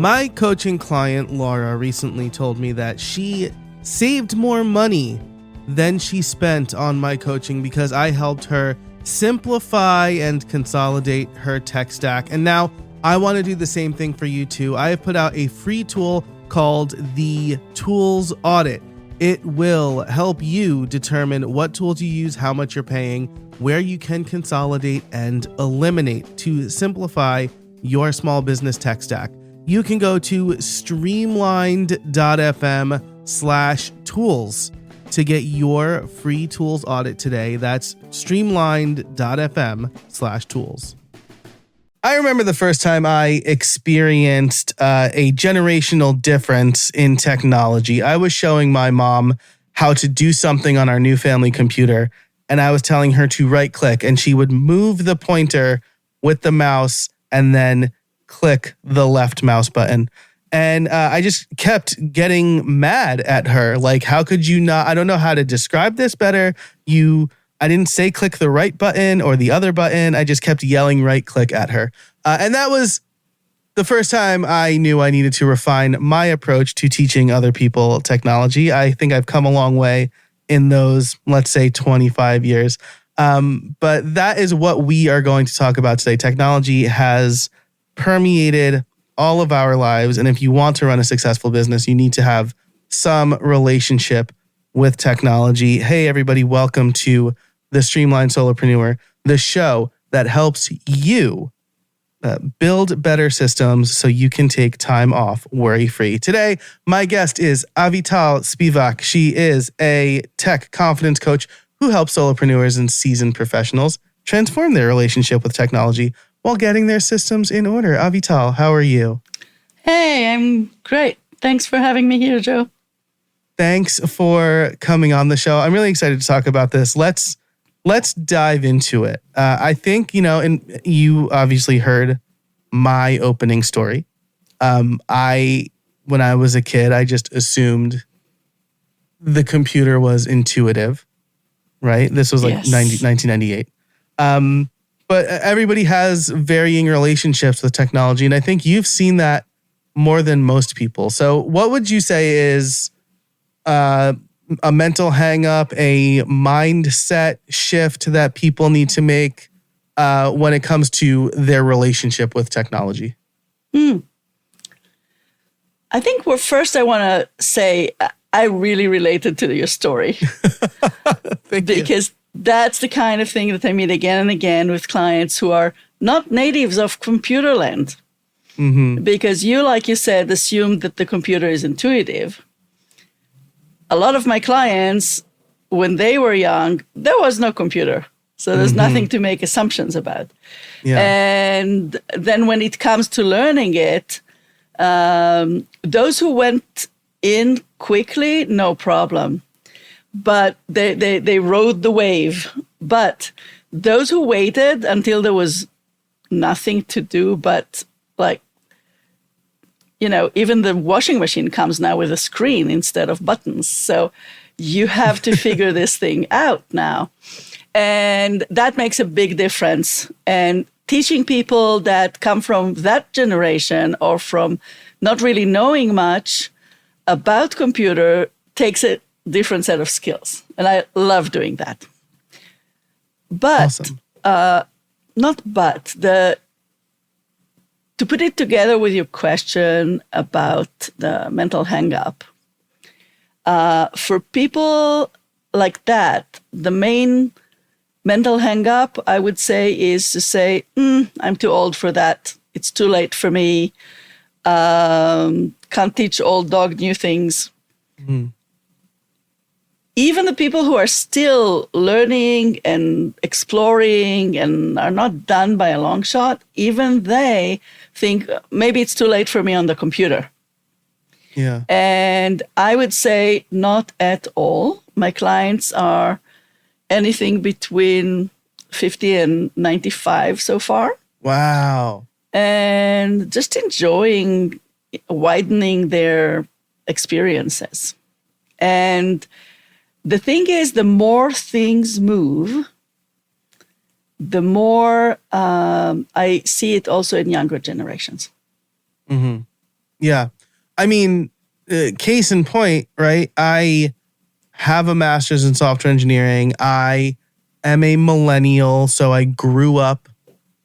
My coaching client, Laura, recently told me that she saved more money than she spent on my coaching because I helped her simplify and consolidate her tech stack. And now I want to do the same thing for you too. I have put out a free tool called the Tools Audit. It will help you determine what tools you use, how much you're paying, where you can consolidate and eliminate to simplify your small business tech stack. You can go to streamlined.fm/tools to get your free tools audit today. That's streamlined.fm/tools. I remember the first time I experienced a generational difference in technology. I was showing my mom how to do something on our new family computer, and I was telling her to right click, and she would move the pointer with the mouse and then click the left mouse button. And I just kept getting mad at her. Like, how could you not? I don't know how to describe this better. I didn't say click the right button or the other button. I just kept yelling right click at her. And that was the first time I knew I needed to refine my approach to teaching other people technology. I think I've come a long way in those, let's say, 25 years. But that is what we are going to talk about today. Technology has permeated all of our lives. And if you want to run a successful business, you need to have some relationship with technology. Hey, everybody, welcome to the Streamlined Solopreneur, the show that helps you build better systems so you can take time off worry-free. Today, my guest is Avital Spivak. She is a tech confidence coach who helps solopreneurs and seasoned professionals transform their relationship with technology while getting their systems in order. Avital, how are you? Hey, I'm great. Thanks for having me here, Joe. Thanks for coming on the show. I'm really excited to talk about this. Let's dive into it. I think, and you obviously heard my opening story. When I was a kid, I just assumed the computer was intuitive, right? This was like 1998. But everybody has varying relationships with technology. And I think you've seen that more than most people. So what would you say is a mental hang up, a mindset shift that people need to make when it comes to their relationship with technology? I think first I want to say I really related to your story. Because that's the kind of thing that I meet again and again with clients who are not natives of computer land. Mm-hmm. Because you, like you said, assumed that the computer is intuitive. A lot of my clients, when they were young, there was no computer. So there's nothing to make assumptions about. Yeah. And then when it comes to learning it, those who went in quickly, no problem. But they rode the wave. But those who waited until there was nothing to do but even the washing machine comes now with a screen instead of buttons. So you have to figure this thing out now. And that makes a big difference. And teaching people that come from that generation or from not really knowing much about computer takes a different set of skills. And I love doing that. But, awesome. To put it together with your question about the mental hang-up, for people like that, the main mental hang-up, I would say, is to say, I'm too old for that. It's too late for me. Can't teach old dog new things. Mm-hmm. Even the people who are still learning and exploring and are not done by a long shot, even they think maybe it's too late for me on the computer. Yeah. And I would say not at all. My clients are anything between 50 and 95 so far. Wow. And just enjoying widening their experiences. And the thing is, the more things move, the more I see it also in younger generations. Mm-hmm. Yeah. I mean, case in point, right? I have a master's in software engineering. I am a millennial, so I grew up,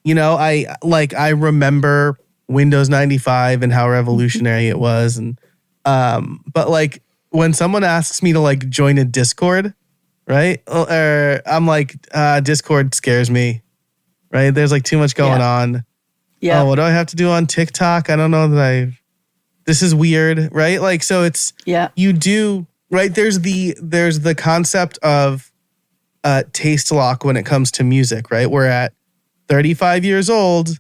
I remember Windows 95 and how revolutionary it was. And, but like when someone asks me to like join a Discord, right? Or I'm like, Discord scares me, right? There's like too much going on. Yeah. Oh, what do I have to do on TikTok? I don't know this is weird, right? Like, so it's, you do, right? There's the concept of taste lock when it comes to music, right? We're at 35 years old,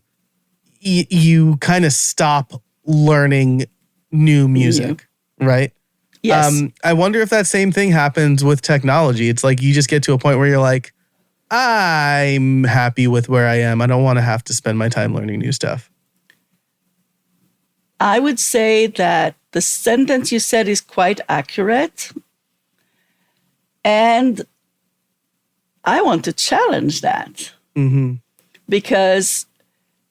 you kind of stop learning new music, right? Yes. I wonder if that same thing happens with technology. It's like you just get to a point where you're like, I'm happy with where I am. I don't want to have to spend my time learning new stuff. I would say that the sentence you said is quite accurate. And I want to challenge that. Mm-hmm. Because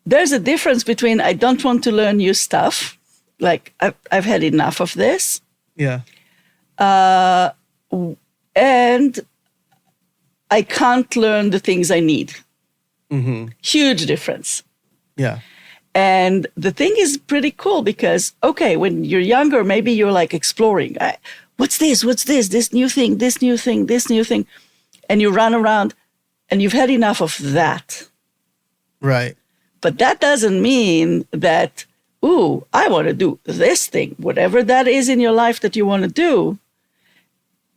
there's a difference between I don't want to learn new stuff, like I've had enough of this. Yeah. And I can't learn the things I need. Mm-hmm. Huge difference. Yeah. And the thing is pretty cool because, okay, when you're younger, maybe you're like exploring. What's this? This new thing, this new thing, this new thing. And you run around and you've had enough of that. Right. But that doesn't mean that, I want to do this thing, whatever that is in your life that you want to do.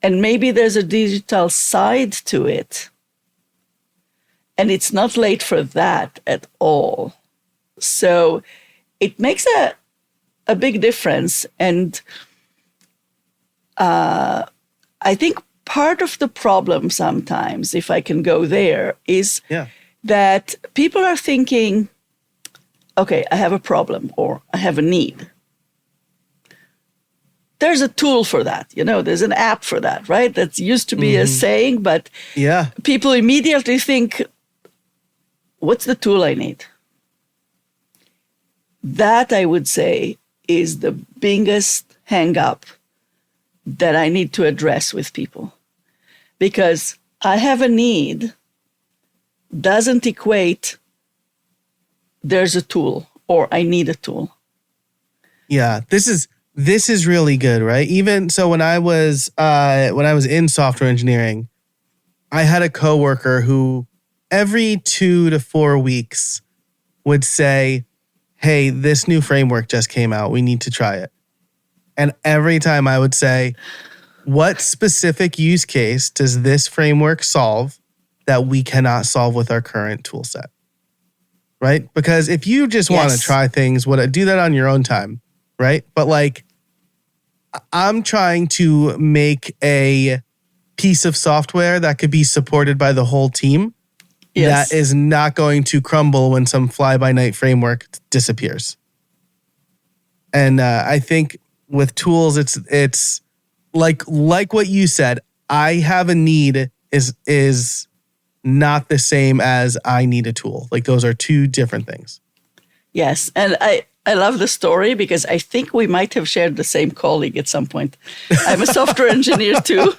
And maybe there's a digital side to it. And it's not late for that at all. So it makes a big difference. And I think part of the problem sometimes, if I can go there, is that people are thinking, okay, I have a problem or I have a need. There's a tool for that, there's an app for that, right? That used to be a saying, but people immediately think, what's the tool I need? That, I would say, is the biggest hang-up that I need to address with people. Because I have a need doesn't equate there's a tool or I need a tool. Yeah, this is really good, right? Even so, when I was in software engineering, I had a coworker who every 2 to 4 weeks would say, hey, this new framework just came out. We need to try it. And every time I would say, what specific use case does this framework solve that we cannot solve with our current tool set? Right? Because if you just want to try things, do that on your own time, right? But like, I'm trying to make a piece of software that could be supported by the whole team. That is not going to crumble when some fly-by-night framework disappears. And I think with tools, it's like what you said. I have a need is not the same as I need a tool. Like those are two different things. Yes, and I love the story because I think we might have shared the same colleague at some point. I'm a software engineer too.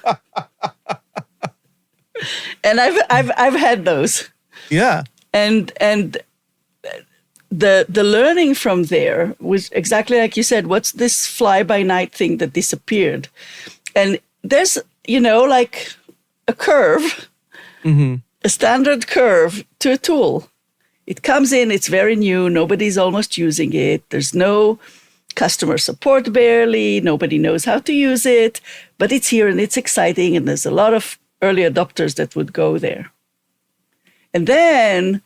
And I've had those. Yeah. And the learning from there was exactly like you said, what's this fly-by-night thing that disappeared? And there's, like a curve, a standard curve to a tool. It comes in, it's very new, nobody's almost using it. There's no customer support barely, nobody knows how to use it, but it's here and it's exciting and there's a lot of early adopters that would go there. And then,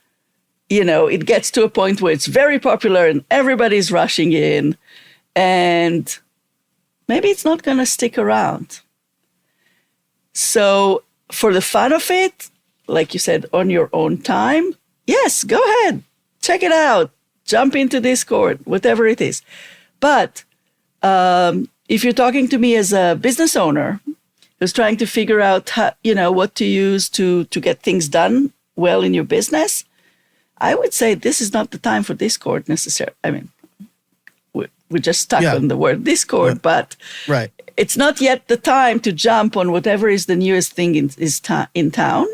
it gets to a point where it's very popular and everybody's rushing in and maybe it's not going to stick around. So for the fun of it, like you said, on your own time, yes, go ahead, check it out, jump into Discord, whatever it is. But if you're talking to me as a business owner who's trying to figure out how, what to use to get things done well in your business, I would say this is not the time for Discord necessarily. I mean, We're just stuck on the word Discord, but right. It's not yet the time to jump on whatever is the newest thing in town.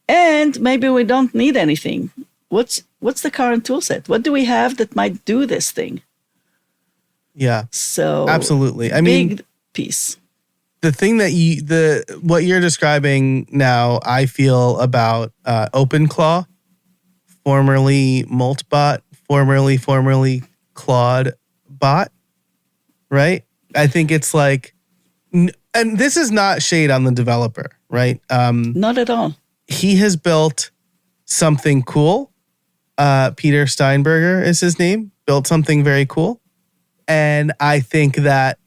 And maybe we don't need anything. What's the current tool set? What do we have that might do this thing? Yeah. So absolutely. I mean, big piece. The thing that what you're describing now, I feel about OpenClaw, formerly Moltbot, formerly Claude-bot, right? I think it's like, and this is not shade on the developer, right? Not at all. He has built something cool. Peter Steinberger is his name. Built something very cool. And I think that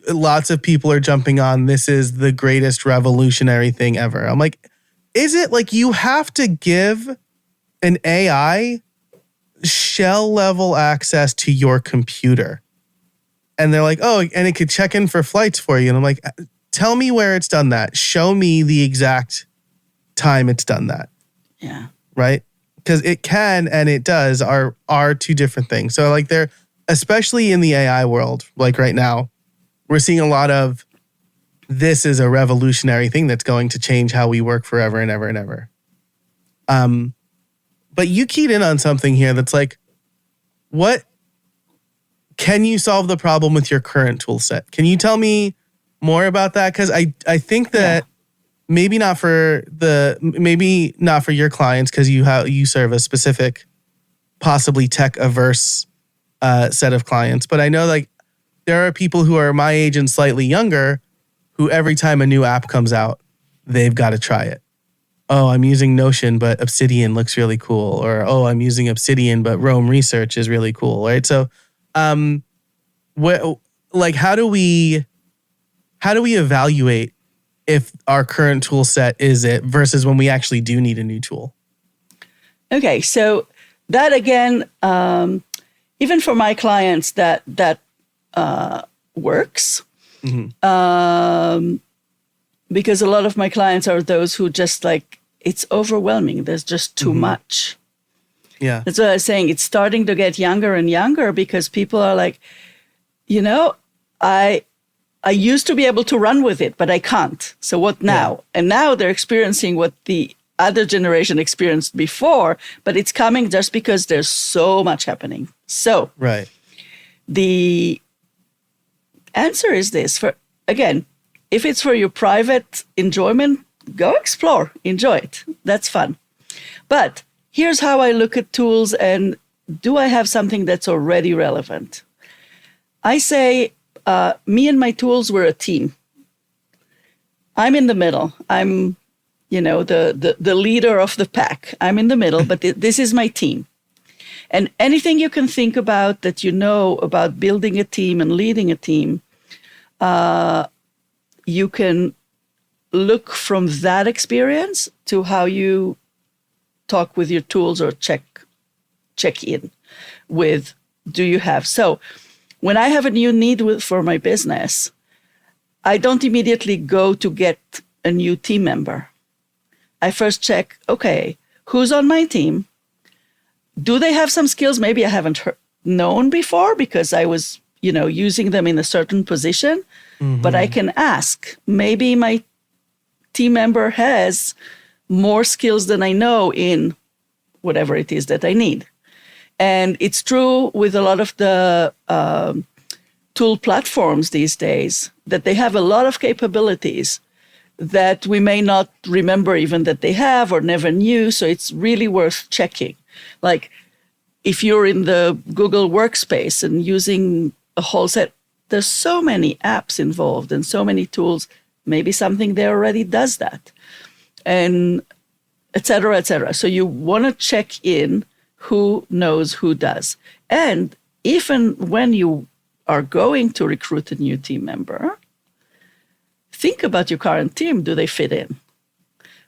lots of people are jumping on, this is the greatest revolutionary thing ever. I'm like, is it? Like, you have to give an AI shell level access to your computer. And they're like, oh, and it could check in for flights for you. And I'm like, tell me where it's done that. Show me the exact time it's done that. Yeah. Right? Because it can and it does are two different things. So like they're, especially in the AI world, like right now, we're seeing a lot of, this is a revolutionary thing that's going to change how we work forever and ever and ever. But you keyed in on something here that's like, what can you solve the problem with your current tool set? Can you tell me more about that? Because I think that maybe not for your clients, because you serve a specific, possibly tech averse set of clients. But I know like there are people who are my age and slightly younger who every time a new app comes out, they've got to try it. Oh, I'm using Notion, but Obsidian looks really cool. Or, oh, I'm using Obsidian, but Roam Research is really cool, right? So, how do we evaluate if our current tool set is it versus when we actually do need a new tool? Okay, so that again, even for my clients, that works. Mm-hmm. Because a lot of my clients are those who just like, it's overwhelming. There's just too much. Yeah. That's what I was saying. It's starting to get younger and younger because people are like, I used to be able to run with it, but I can't. So what now? Yeah. And now they're experiencing what the other generation experienced before, but it's coming just because there's so much happening. So right. The answer is this. If it's for your private enjoyment, go explore, enjoy it. That's fun. But here's how I look at tools and do I have something that's already relevant? I say, me and my tools were a team. I'm in the middle. I'm, the leader of the pack. I'm in the middle, but this is my team. And anything you can think about that you know about building a team and leading a team, you can look from that experience to how you talk with your tools or check in with, do you have? So when I have a new need for my business, I don't immediately go to get a new team member. I first check, okay, who's on my team? Do they have some skills maybe I haven't known before because I was, using them in a certain position? Mm-hmm. But I can ask, maybe my team member has more skills than I know in whatever it is that I need. And it's true with a lot of the tool platforms these days that they have a lot of capabilities that we may not remember even that they have or never knew. So it's really worth checking. Like if you're in the Google workspace and using a whole set, there's so many apps involved and so many tools, maybe something there already does that, and et cetera, et cetera. So you want to check in who knows who does. And even when you are going to recruit a new team member, think about your current team. Do they fit in?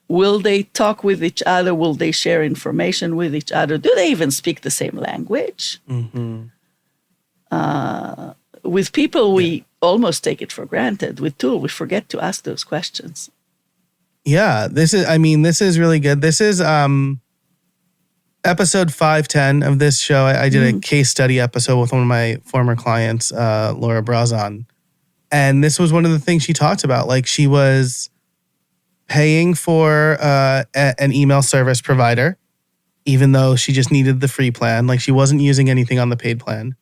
Will they talk with each other? Will they share information with each other? Do they even speak the same language? Mm-hmm. With people, we almost take it for granted. With tool, we forget to ask those questions. Yeah, this is really good. This is, and episode 510 of this show, I did a case study episode with one of my former clients, Laura Brazon. And this was one of the things she talked about. Like, she was paying for an email service provider, even though she just needed the free plan. Like, she wasn't using anything on the paid plan.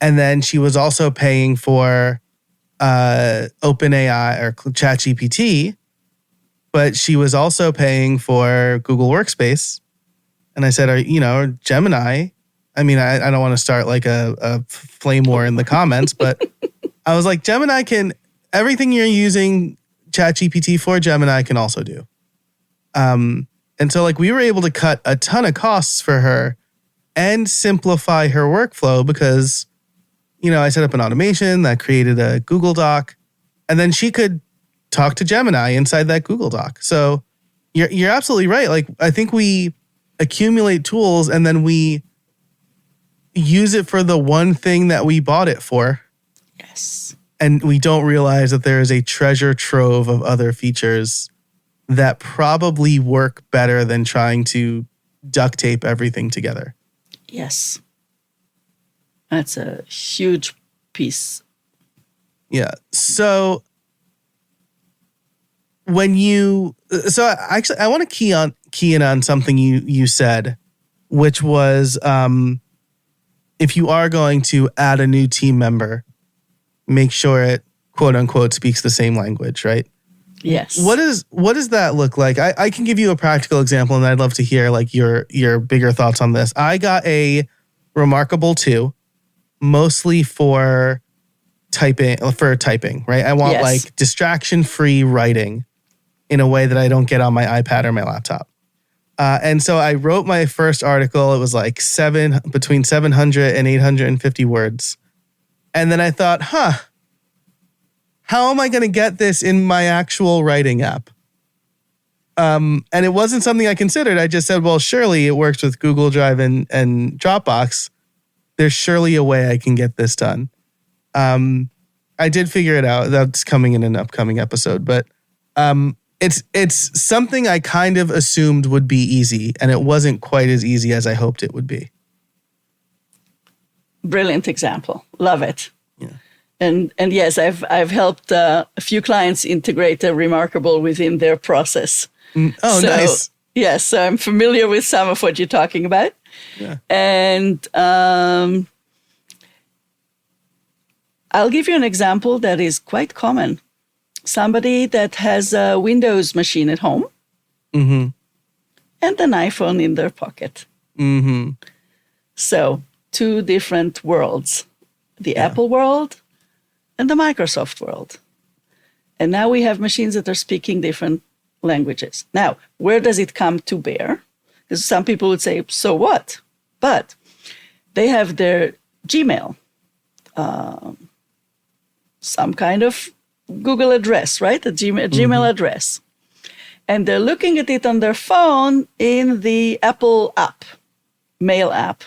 And then she was also paying for OpenAI or ChatGPT, but she was also paying for Google Workspace. And I said, Gemini, I mean, I don't want to start like a flame war in the comments, but I was like, Gemini everything you're using ChatGPT for, Gemini can also do. And so like we were able to cut a ton of costs for her and simplify her workflow because, I set up an automation that created a Google Doc, and then she could talk to Gemini inside that Google Doc. So you're absolutely right. Like, I think we accumulate tools and then we use it for the one thing that we bought it for. Yes. And we don't realize that there is a treasure trove of other features that probably work better than trying to duct tape everything together. Yes. That's a huge piece. Yeah. So actually, I want to key in on something you said, which was if you are going to add a new team member, make sure it quote unquote speaks the same language, right? Yes. What does that look like? I can give you a practical example, and I'd love to hear like your bigger thoughts on this. I got a Remarkable 2, mostly for typing, right? I want like distraction-free writing in a way that I don't get on my iPad or my laptop. And so I wrote my first article. It was like between 700 and 850 words. And then I thought, how am I going to get this in my actual writing app? And it wasn't something I considered. I just said, well, surely it works with Google Drive and Dropbox. There's surely a way I can get this done. I did figure it out. That's coming in an upcoming episode. But it's something I kind of assumed would be easy, and it wasn't quite as easy as I hoped it would be. Brilliant example. Love it. Yeah. And yes, I've helped a few clients integrate a Remarkable within their process. Nice. Yes, so I'm familiar with some of what you're talking about. Yeah. And I'll give you an example that is quite common. Somebody that has a Windows machine at home and an iPhone in their pocket. Mm-hmm. So 2 different worlds, the Apple world and the Microsoft world. And now we have machines that are speaking different languages. Now, where does it come to bear? Because some people would say, so what? But they have their Gmail, some kind of Google address, right? A Gmail address. And they're looking at it on their phone in the Apple app, Mail app.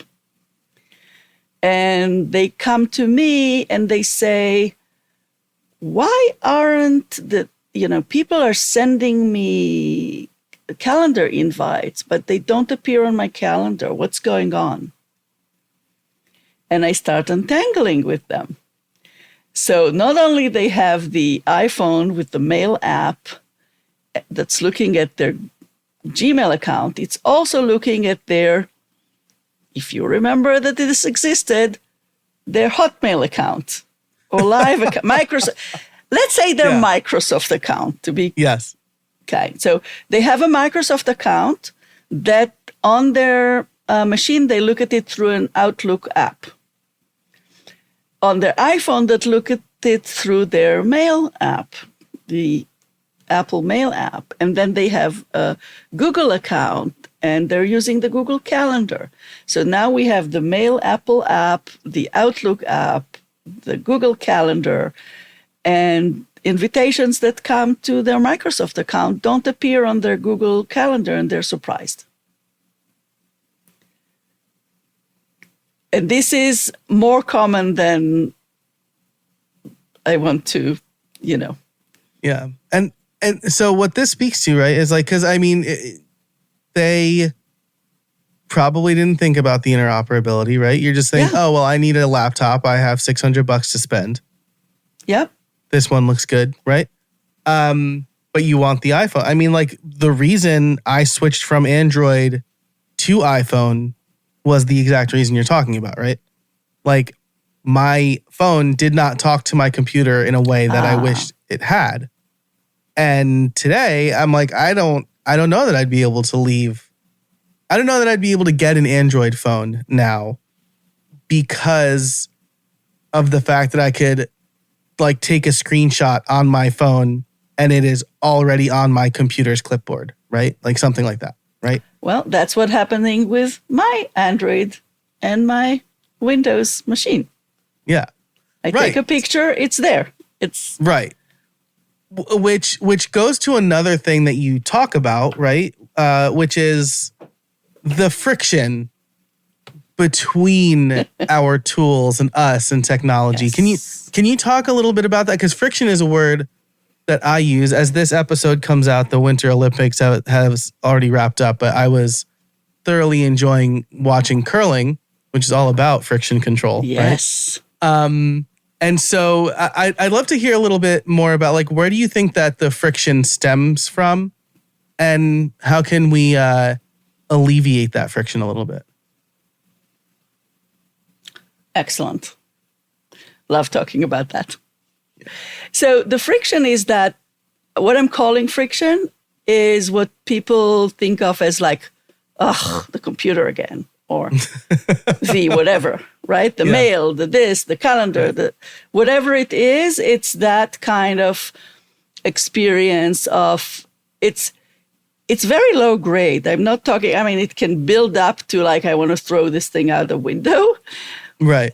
And they come to me and they say, why aren't people are sending me calendar invites, but they don't appear on my calendar. What's going on? And I start untangling with them. So not only they have the iPhone with the Mail app that's looking at their Gmail account, it's also looking at their, if you remember that this existed, their Hotmail account or Live account, Microsoft. Let's say their Microsoft account to be. Yes. Okay. So they have a Microsoft account that on their machine, they look at it through an Outlook app. On their iPhone, that look at it through their Mail app, the Apple Mail app. And then they have a Google account and they're using the Google Calendar. So now we have the Mail Apple app, the Outlook app, the Google Calendar, and invitations that come to their Microsoft account don't appear on their Google Calendar, and they're surprised. And this is more common than I want to, Yeah. And so what this speaks to, right, is like, because I mean, they probably didn't think about the interoperability, right? You're just saying, oh, well, I need a laptop. I have $600 to spend. Yep. This one looks good, right? But you want the iPhone. I mean, like, the reason I switched from Android to iPhone was the exact reason you're talking about, right? Like, my phone did not talk to my computer in a way that I wished it had. And today, I'm like, I don't know that I'd be able to leave. I don't know that I'd be able to get an Android phone now because of the fact that I could, like, take a screenshot on my phone and it is already on my computer's clipboard, right? Like something like that, right? Well, that's what's happening with my Android and my Windows machine. Yeah. I take a picture, it's there. It's right. Which goes to another thing that you talk about, right? Which is the friction between our tools and us and technology. Yes. Can you talk a little bit about that? Because friction is a word that I use. As this episode comes out, the Winter Olympics has already wrapped up, but I was thoroughly enjoying watching curling, which is all about friction control. Yes. Right? And so I'd love to hear a little bit more about, like, where do you think that the friction stems from and how can we alleviate that friction a little bit? Excellent. Love talking about that. Yeah. So the friction is that what I'm calling friction is what people think of as like, the computer again, or the whatever, right? The mail, the this, the calendar, the whatever it is, it's that kind of experience of it's very low grade. I'm not talking, I mean, it can build up to like, I want to throw this thing out the window. Right.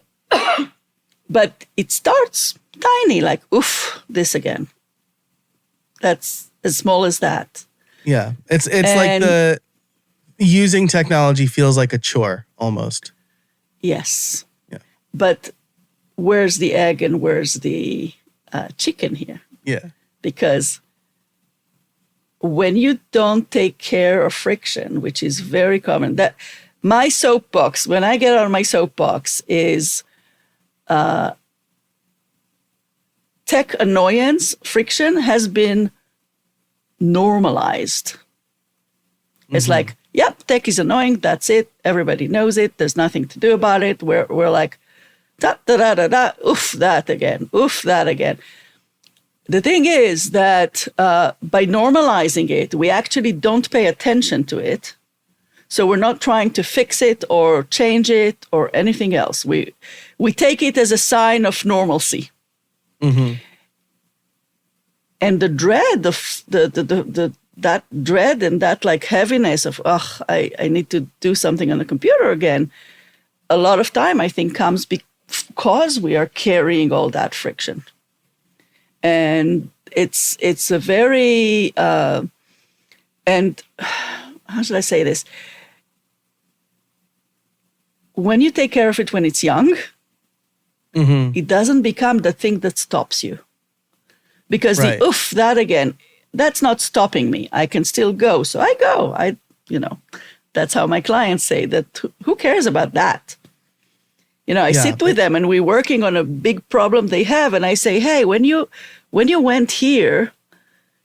But it starts tiny, like, oof, this again. That's as small as that. Yeah. It's like the using technology feels like a chore almost. Yes. Yeah. But where's the egg and where's the chicken here? Yeah. Because when you don't take care of friction, which is very common, that my soapbox, when I get on my soapbox, is tech annoyance, friction has been normalized. It's like, yep, tech is annoying. That's it. Everybody knows it. There's nothing to do about it. We're like, da da da da da. Oof, that again. Oof, that again. The thing is that by normalizing it, we actually don't pay attention to it. So we're not trying to fix it or change it or anything else. We take it as a sign of normalcy. Mm-hmm. And the dread of that dread and that like heaviness of, I need to do something on the computer again, a lot of time I think comes because we are carrying all that friction. And it's a very, and how should I say this? When you take care of it when it's young, it doesn't become the thing that stops you. Because the oof, that again, that's not stopping me. I can still go. So I go. That's how my clients say that. Who cares about that? I sit with them and we're working on a big problem they have. And I say, hey, when you went here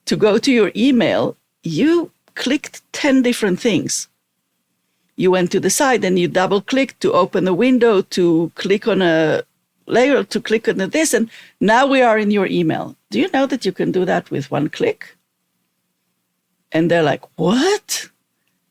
to go to your email, you clicked 10 different things. You went to the side and you double clicked to open the window, to click on a layer, to click on this. And now we are in your email. Do you know that you can do that with one click? And they're like, what?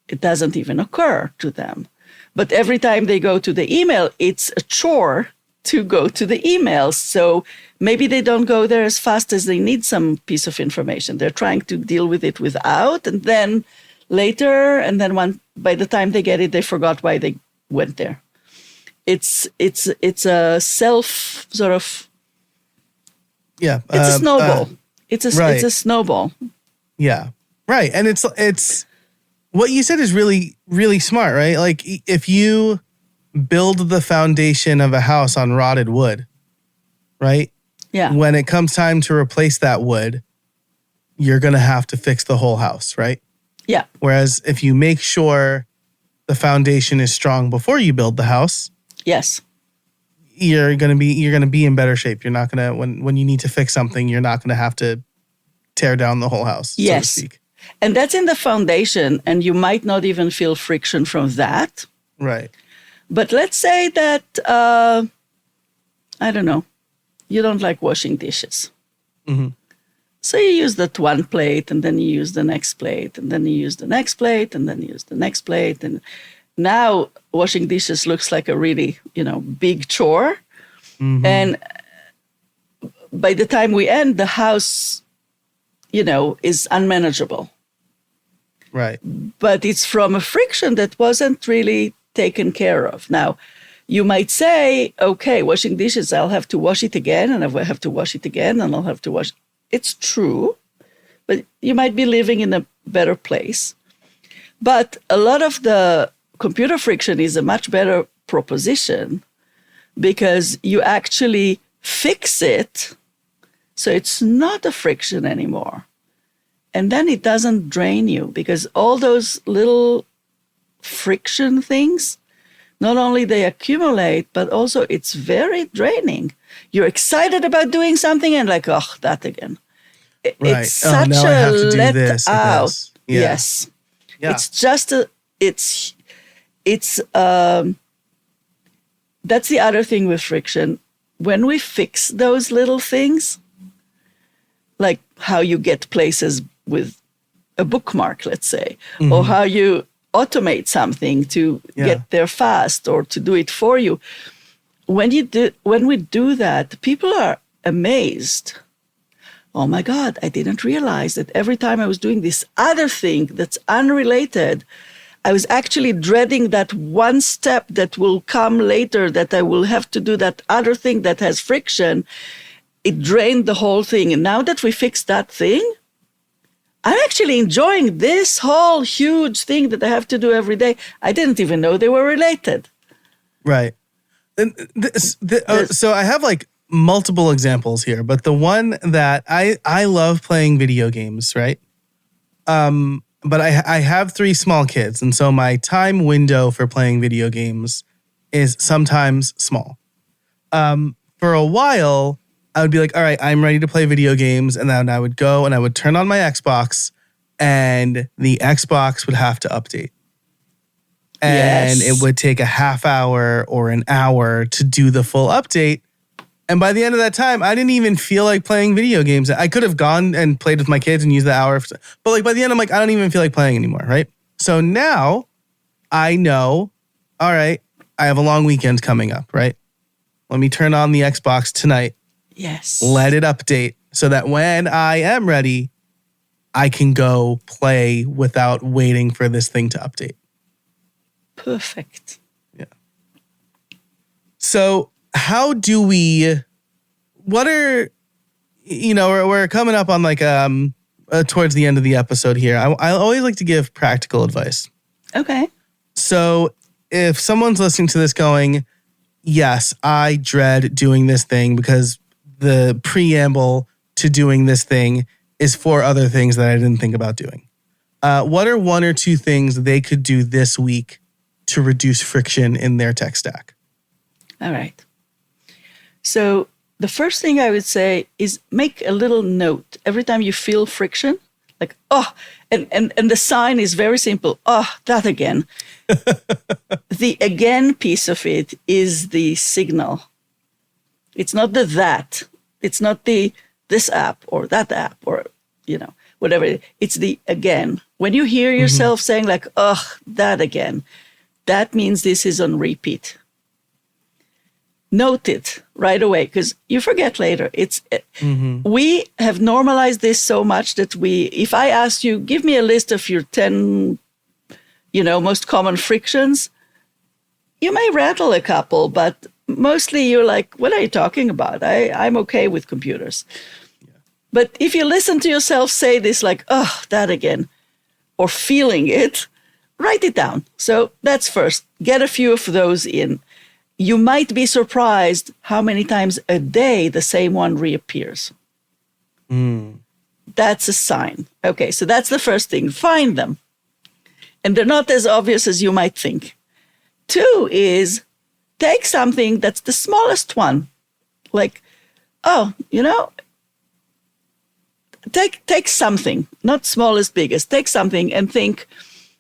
It doesn't even occur to them. But every time they go to the email, it's a chore to go to the emails. So maybe they don't go there as fast as they need some piece of information. They're trying to deal with it without, and then later, and then by the time they get it, they forgot why they went there. It's a self sort of. Yeah. It's a snowball. It's a snowball. Yeah. Right. And it's what you said is really, really smart, right? Like if you build the foundation of a house on rotted wood, right? Yeah. When it comes time to replace that wood, you're going to have to fix the whole house, right? Yeah. Whereas if you make sure the foundation is strong before you build the house, yes, you're gonna be in better shape. You're not gonna when you need to fix something, you're not gonna have to tear down the whole house, so to speak. And that's in the foundation, and you might not even feel friction from that. Right. But let's say that I don't know, you don't like washing dishes. Mm-hmm. So you use that one plate, and then you use the next plate, and then you use the next plate, and then you use the next plate. And now washing dishes looks like a really, big chore. Mm-hmm. And by the time we end, the house, is unmanageable. Right. But it's from a friction that wasn't really taken care of. Now, you might say, okay, washing dishes, I'll have to wash it again, and I'll have to wash it again, and I'll have to wash. It's true, but you might be living in a better place. But a lot of the computer friction is a much better proposition because you actually fix it, so it's not a friction anymore. And then it doesn't drain you because all those little friction things, not only they accumulate, but also it's very draining. You're excited about doing something and like, oh, that again. Right. It's such a let out. Yeah. Yes. Yeah. It's just that's the other thing with friction. When we fix those little things, like how you get places with a bookmark, let's say, mm-hmm. or how you automate something to get there fast or to do it for you. When we do that, people are amazed. Oh my God, I didn't realize that every time I was doing this other thing that's unrelated, I was actually dreading that one step that will come later, that I will have to do that other thing that has friction. It drained the whole thing. And now that we fixed that thing, I'm actually enjoying this whole huge thing that I have to do every day. I didn't even know they were related. Right. And so I have like multiple examples here, but the one that I love playing video games, right? But I have 3 small kids, and so my time window for playing video games is sometimes small. For a while, I would be like, all right, I'm ready to play video games. And then I would go and I would turn on my Xbox and the Xbox would have to update. And it would take a half hour or an hour to do the full update. And by the end of that time, I didn't even feel like playing video games. I could have gone and played with my kids and used the hour. But like by the end, I'm like, I don't even feel like playing anymore, right? So now I know, all right, I have a long weekend coming up, right? Let me turn on the Xbox tonight. Yes. Let it update so that when I am ready, I can go play without waiting for this thing to update. Perfect. Yeah. So how do we, we're coming up on like, towards the end of the episode here. I always like to give practical advice. Okay. So if someone's listening to this going, yes, I dread doing this thing because the preamble to doing this thing is for other things that I didn't think about doing. What are 1 or 2 things they could do this week to reduce friction in their tech stack? All right. So the first thing I would say is make a little note every time you feel friction, like, oh, and the sign is very simple. Oh, that again. The again piece of it is the signal. It's not the that. It's not the this app or that app or, whatever. It's the again. When you hear yourself saying like, oh, that again, that means this is on repeat. Note it right away because you forget later. We have normalized this so much that if I asked you, give me a list of your 10, most common frictions, you may rattle a couple, but mostly you're like, what are you talking about? I'm okay with computers. Yeah. But if you listen to yourself say this like, oh, that again, or feeling it, write it down. So that's first. Get a few of those in. You might be surprised how many times a day the same one reappears. That's a sign. Okay, so that's the first thing. Find them. And they're not as obvious as you might think. 2 is take something that's the smallest one. Like, take something, not smallest, biggest. Take something and think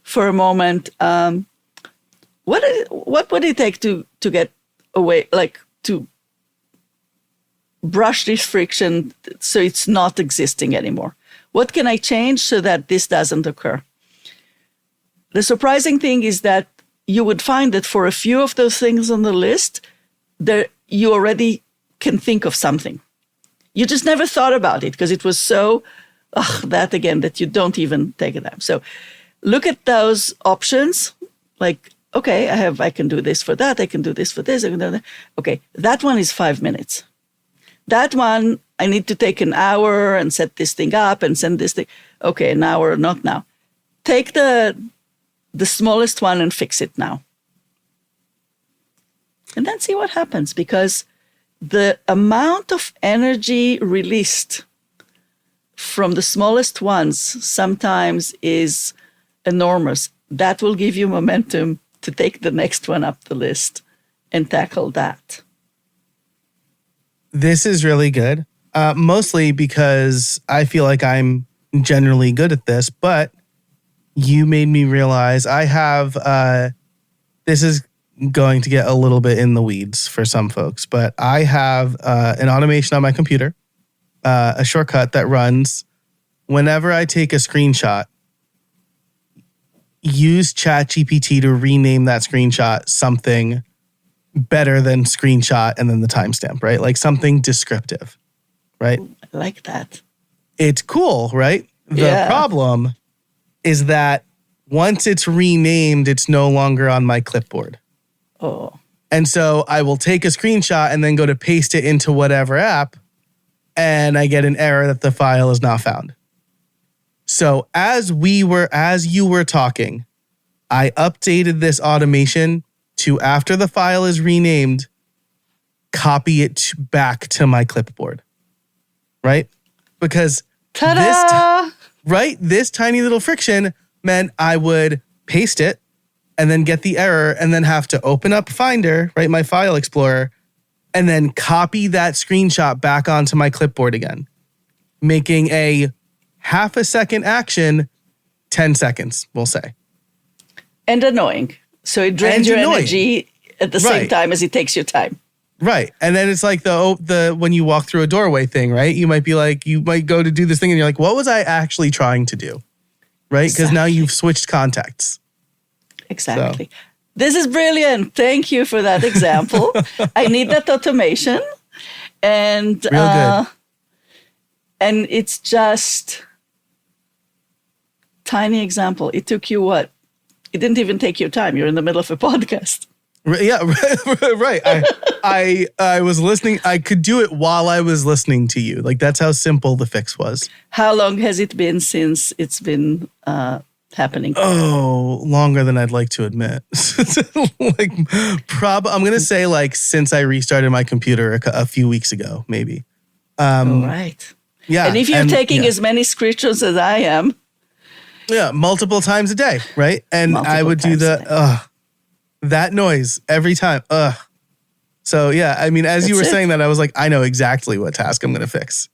for a moment, what would it take to get away, like to brush this friction so it's not existing anymore? What can I change so that this doesn't occur? The surprising thing is that you would find that for a few of those things on the list, you already can think of something. You just never thought about it because it was so, that you don't even take it out. So look at those options. Like, okay, I can do this for that. I can do this for this. I can do that. Okay, that one is 5 minutes. That one, I need to take an hour and set this thing up and send this thing. Okay, an hour, not now. Take the smallest one and fix it now. And then see what happens, because the amount of energy released from the smallest ones sometimes is enormous. That will give you momentum to take the next one up the list and tackle that. This is really good, mostly because I feel like I'm generally good at this, but you made me realize I have, this is going to get a little bit in the weeds for some folks, but I have an automation on my computer, a shortcut that runs whenever I take a screenshot, use ChatGPT to rename that screenshot something better than screenshot and then the timestamp, right? Like something descriptive, right? I like that. It's cool, right? The problem is that once it's renamed, it's no longer on my clipboard. Oh. And so I will take a screenshot and then go to paste it into whatever app, and I get an error that the file is not found. So as you were talking, I updated this automation to, after the file is renamed, copy it back to my clipboard, right? Because this tiny little friction meant I would paste it and then get the error and then have to open up Finder, right, my file explorer, and then copy that screenshot back onto my clipboard again, making a half a second action 10 seconds, we'll say. And annoying. So it drains your energy at the same time as it takes your time. Right. And then it's like the when you walk through a doorway thing, right? You might go to do this thing and you're like, what was I actually trying to do? Right? Because now you've switched contexts. Exactly. So. This is brilliant. Thank you for that example. I need that automation. And real good. And it's just tiny example. It took you what? It didn't even take your time. You're in the middle of a podcast. Yeah, right. I was listening. I could do it while I was listening to you. Like, that's how simple the fix was. How long has it been since it's been happening? Oh, longer than I'd like to admit. I'm going to say like since I restarted my computer a few weeks ago, maybe. All right. Yeah. And if you're taking as many screenshots as I am. Yeah, multiple times a day, right? And I would do that noise every time. So yeah, I mean, as you were saying that, I was like, I know exactly what task I'm going to fix.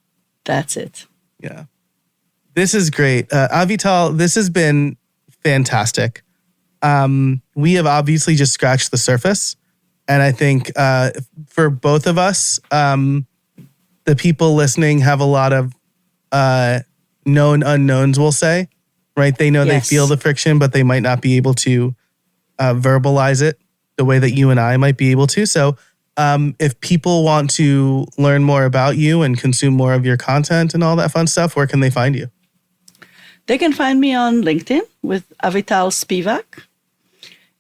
That's it. Yeah. This is great. Avital, this has been fantastic. We have obviously just scratched the surface. And I think for both of us, the people listening have a lot of known unknowns, we'll say, right? They know they feel the friction, but they might not be able to verbalize it the way that you and I might be able to. So if people want to learn more about you and consume more of your content and all that fun stuff, where can they find you? They can find me on LinkedIn with Avital Spivak.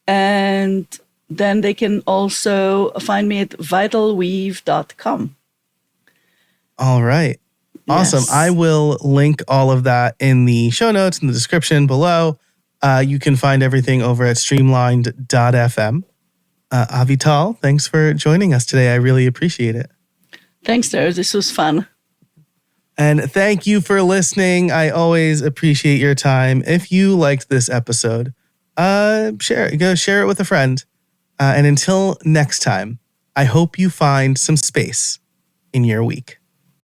And then they can also find me at vitalweave.com. All right. Awesome. Yes. I will link all of that in the show notes in the description below. You can find everything over at streamlined.fm. Avital, thanks for joining us today. I really appreciate it. Thanks, Dara. This was fun. And thank you for listening. I always appreciate your time. If you liked this episode, share it with a friend. And until next time, I hope you find some space in your week.